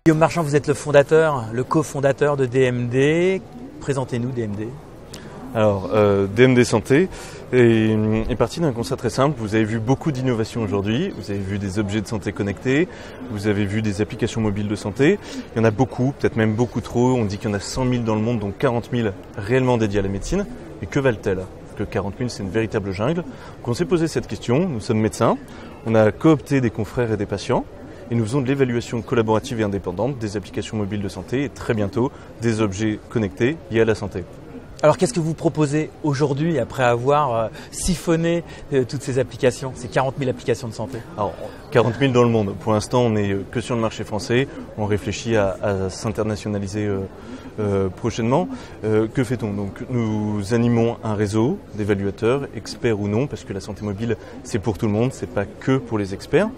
Guillaume Marchand, vous êtes le fondateur, le cofondateur de DMD. Présentez-nous DMD. Alors, DMD Santé est parti d'un constat très simple. Vous avez vu beaucoup d'innovations aujourd'hui. Vous avez vu des objets de santé connectés. Vous avez vu des applications mobiles de santé. Il y en a beaucoup, peut-être même beaucoup trop. On dit qu'il y en a 100 000 dans le monde, dont 40 000 réellement dédiés à la médecine. Mais que valent-elles ? Parce que 40 000, c'est une véritable jungle. Donc on s'est posé cette question. Nous sommes médecins. On a coopté des confrères et des patients. Et nous faisons de l'évaluation collaborative et indépendante des applications mobiles de santé et très bientôt des objets connectés liés à la santé. Alors qu'est-ce que vous proposez aujourd'hui après avoir siphonné toutes ces applications, ces 40 000 applications de santé? Alors 40 000 dans le monde. Pour l'instant, on n'est que sur le marché français. On réfléchit à s'internationaliser prochainement. Que fait-on? Donc, nous animons un réseau d'évaluateurs, experts ou non, parce que la santé mobile, c'est pour tout le monde, c'est pas que pour les experts,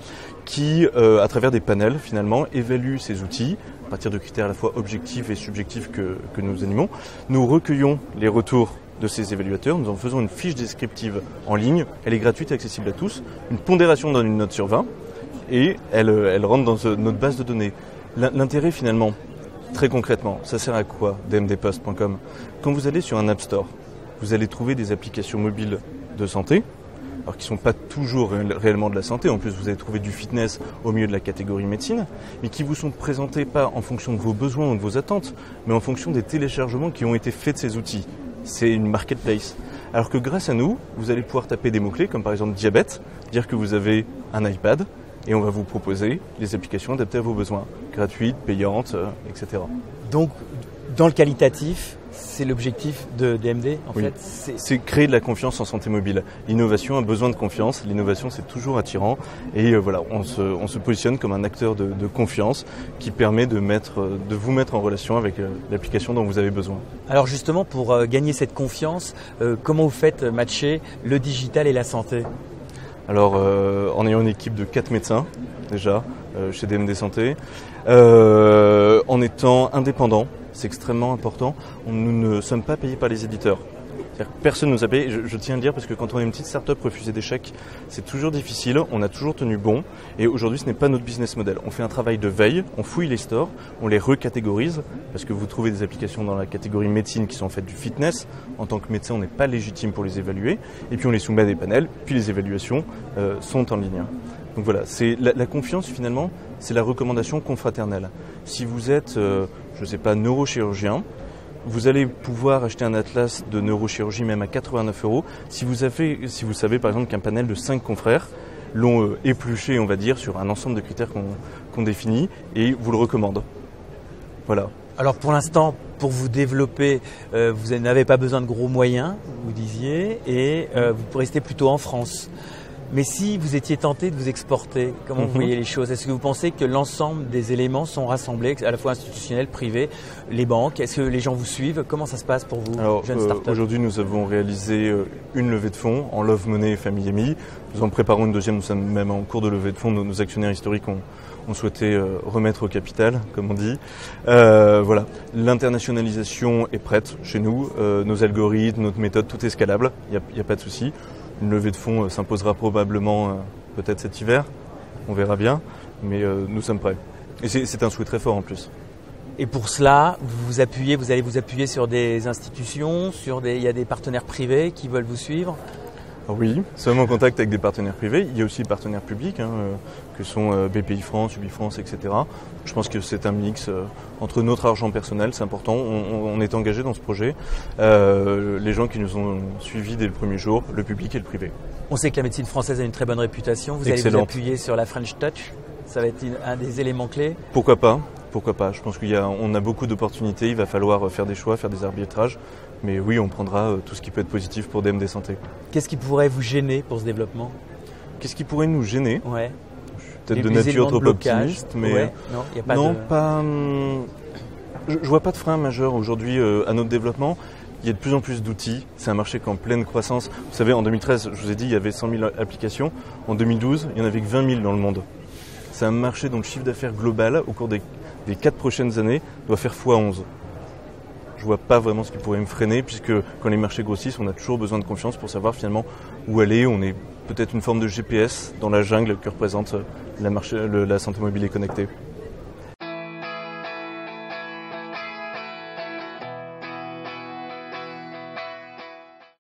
qui, à travers des panels, finalement, évaluent ces outils à partir de critères à la fois objectifs et subjectifs que nous animons. Nous recueillons les retours de ces évaluateurs, nous en faisons une fiche descriptive en ligne, elle est gratuite et accessible à tous, une pondération donne une note sur 20 et elle rentre dans notre base de données. L'intérêt finalement, très concrètement, ça sert à quoi dmdpost.com? Quand vous allez sur un App Store, vous allez trouver des applications mobiles de santé, alors qui ne sont pas toujours réellement de la santé. En plus, vous allez trouver du fitness au milieu de la catégorie médecine, mais qui vous sont présentés pas en fonction de vos besoins ou de vos attentes, mais en fonction des téléchargements qui ont été faits de ces outils. C'est une marketplace. Alors que grâce à nous, vous allez pouvoir taper des mots-clés, comme par exemple diabète, dire que vous avez un iPad, et on va vous proposer les applications adaptées à vos besoins, gratuites, payantes, etc. Donc, dans le qualitatif, c'est l'objectif de DMD en fait. C'est créer de la confiance en santé mobile. L'innovation a besoin de confiance, l'innovation c'est toujours attirant et voilà, on se positionne comme un acteur de confiance qui permet de vous mettre en relation avec l'application dont vous avez besoin. Alors justement, pour gagner cette confiance, comment vous faites matcher le digital et la santé? Alors en ayant une équipe de 4 médecins déjà chez DMD Santé, en étant indépendant. C'est extrêmement important. Nous ne sommes pas payés par les éditeurs. Personne ne nous a payé. Je tiens à le dire parce que quand on est une petite start-up refusée d'échecs, c'est toujours difficile. On a toujours tenu bon. Et aujourd'hui, ce n'est pas notre business model. On fait un travail de veille. On fouille les stores. On les recatégorise parce que vous trouvez des applications dans la catégorie médecine qui sont en fait du fitness. En tant que médecin, on n'est pas légitime pour les évaluer. Et puis on les soumet à des panels. Puis les évaluations sont en ligne. Donc voilà, c'est la confiance finalement, c'est la recommandation confraternelle. Si vous êtes, je ne sais pas, neurochirurgien, vous allez pouvoir acheter un atlas de neurochirurgie même à 89 €. Si vous savez par exemple qu'un panel de 5 confrères l'ont épluché, on va dire, sur un ensemble de critères qu'on définit et vous le recommandent. Voilà. Alors pour l'instant, pour vous développer, vous n'avez pas besoin de gros moyens, vous disiez, et vous restez plutôt en France. Mais si vous étiez tenté de vous exporter, comment vous voyez les choses? Est-ce que vous pensez que l'ensemble des éléments sont rassemblés, à la fois institutionnels, privés, les banques? Est-ce que les gens vous suivent? Comment ça se passe pour vous, jeune start-up? Aujourd'hui, nous avons réalisé une levée de fonds en Love Money et Famille Ami. Nous en préparons une deuxième, nous sommes même en cours de levée de fonds. Nos actionnaires historiques ont souhaité remettre au capital, comme on dit. Voilà, l'internationalisation est prête chez nous. Nos algorithmes, notre méthode, tout est scalable, il n'y a pas de souci. Une levée de fonds s'imposera probablement peut-être cet hiver, on verra bien, mais nous sommes prêts. Et c'est un souhait très fort en plus. Et pour cela, vous allez vous appuyer sur des institutions, il y a des partenaires privés qui veulent vous suivre? Oui, nous sommes en contact avec des partenaires privés. Il y a aussi des partenaires publics, que sont BPI France, UbiFrance, etc. Je pense que c'est un mix entre notre argent personnel, c'est important. On est engagé dans ce projet. Les gens qui nous ont suivis dès le premier jour, le public et le privé. On sait que la médecine française a une très bonne réputation. Vous allez vous appuyer sur la French Touch. Ça va être un des éléments clés. Pourquoi pas? Pourquoi pas? Je pense qu'on a beaucoup d'opportunités. Il va falloir faire des choix, faire des arbitrages. Mais oui, on prendra tout ce qui peut être positif pour DMD Santé. Qu'est-ce qui pourrait vous gêner pour ce développement? Qu'est-ce qui pourrait nous gêner? Ouais. Je suis peut-être de nature trop optimiste, mais ouais. Non, y a pas je vois pas de frein majeur aujourd'hui à notre développement. Il y a de plus en plus d'outils. C'est un marché qui est en pleine croissance. Vous savez, en 2013, je vous ai dit, il y avait 100 000 applications. En 2012, il y en avait que 20 000 dans le monde. C'est un marché dont le chiffre d'affaires global, au cours des 4 prochaines années, doit faire x11. Je vois pas vraiment ce qui pourrait me freiner, puisque quand les marchés grossissent, on a toujours besoin de confiance pour savoir finalement où aller. On est peut-être une forme de GPS dans la jungle que représente la santé mobile et connectée.